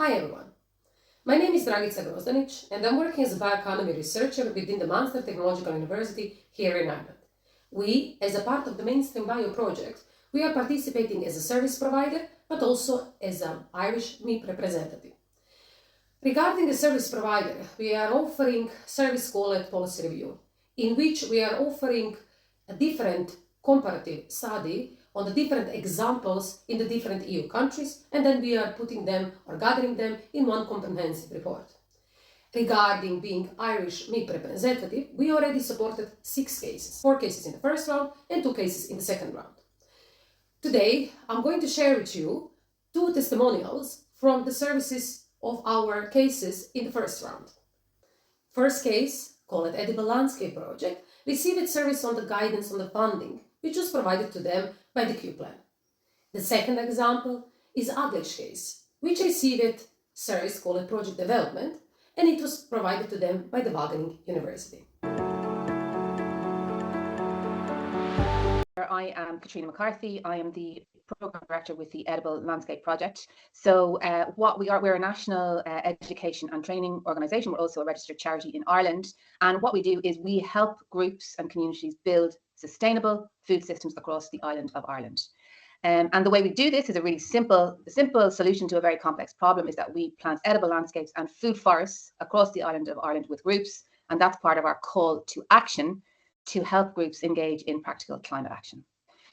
Hi everyone, my name is Dragica Grozdanic and I'm working as a bioeconomy researcher within the Munster Technological University here in Ireland. We, as a part of the Mainstream Bio project, we are participating as a service provider but also as an Irish MIP representative. Regarding the service provider, we are offering service called policy review, in which we are offering a different comparative study on the different examples in the different EU countries, and then we are putting them or gathering them in one comprehensive report. Regarding being Irish MIP representative, we already supported 6 cases, 4 cases in the first round and 2 cases in the second round. Today, I'm going to share with you 2 testimonials from the services of our cases in the first round. First case, called Edible Landscape Project, received service on the guidance on the funding, which was provided to them by the Q Plan. The second example is Aglish case, which received service called Project Development, and it was provided to them by the Wageningen University. I am Katrina McCarthy. I am the Programme Director with the Edible Landscape Project. So we're a national education and training organisation. We're also a registered charity in Ireland. And what we do is we help groups and communities build sustainable food systems across the island of Ireland. And the way we do this is a really simple solution to a very complex problem, is that we plant edible landscapes and food forests across the island of Ireland with groups. And that's part of our call to action to help groups engage in practical climate action.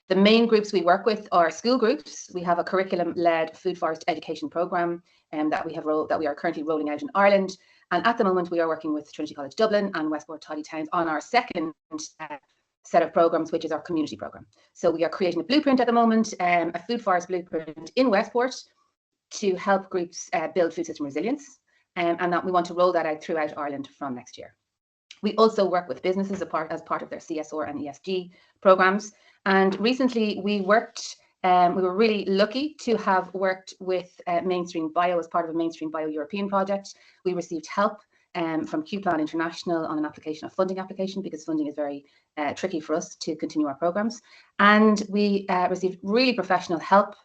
The main groups we work with are school groups. We have a curriculum-led food forest education programme that we are currently rolling out in Ireland. And at the moment, we are working with Trinity College Dublin and Westport Tidy Towns on our second set of programmes, which is our community programme. So we are creating a blueprint at the moment, a food forest blueprint in Westport to help groups build food system resilience, and that we want to roll that out throughout Ireland from next year. We also work with businesses as part of their CSR and ESG programs. And recently we were really lucky to have worked with Mainstream Bio as part of a Mainstream Bio European project. We received help from Q Plan International on a funding application, because funding is very tricky for us to continue our programs. And we received really professional help.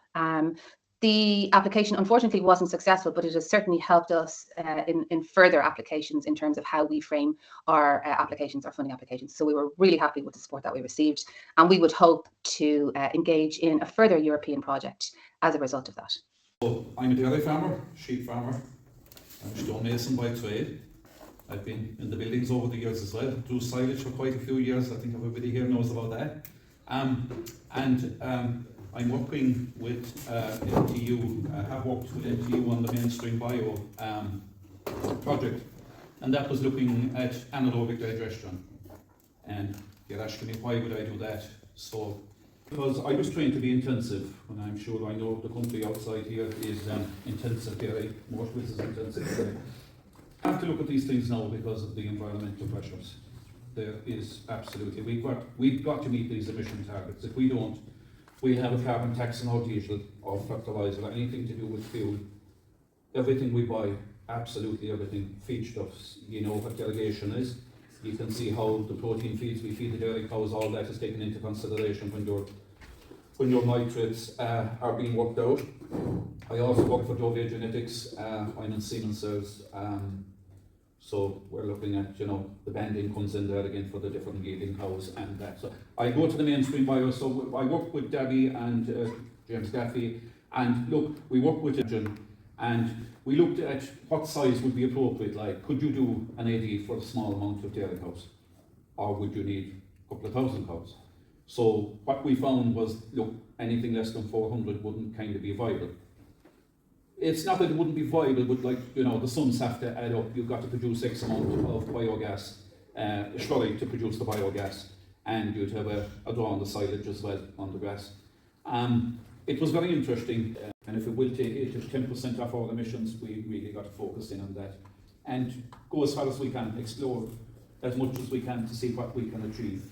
The application unfortunately wasn't successful, but it has certainly helped us in further applications in terms of how we frame our applications, our funding applications. So we were really happy with the support that we received, and we would hope to engage in a further European project as a result of that. So I'm a dairy farmer, sheep farmer. I'm a stonemason by trade. I've been in the buildings over the years as well, do silage for quite a few years. I think everybody here knows about that. I'm working with NTU, I have worked with NTU on the Mainstream Bio project, and that was looking at anaerobic digestion. And you're asking me, why would I do that? So, because I was trained to be intensive, and I'm sure I know the country outside here is intensive dairy, most places intensive dairy. I have to look at these things now because of the environmental pressures. There is absolutely, we've got to meet these emission targets. If we don't, we have a carbon tax on our diesel or fertiliser or anything to do with fuel. Everything we buy, absolutely everything, feedstuffs, you know what derogation is. You can see how the protein feeds we feed the dairy cows, all that is taken into consideration when your nitrates are being worked out. I also work for Dove Genetics, I'm in semen cells. So we're looking at, the banding comes in there again for the different yielding cows and that. So I go to the Mainstream Bio, so I work with Debbie and James Gaffey, and look, we work with Jim, and we looked at what size would be appropriate. Like, could you do an AD for a small amount of dairy cows? Or would you need a couple of thousand cows? So what we found was, look, anything less than 400 wouldn't kind of be viable. It's not that it wouldn't be viable, but the sums have to add up. You've got to produce X amount of biogas, to produce the biogas, and you'd have a draw on the silage as well, on the grass. It was very interesting, and if it will take 8 to 10% off our emissions, we really got to focus in on that, and go as far as we can, explore as much as we can to see what we can achieve.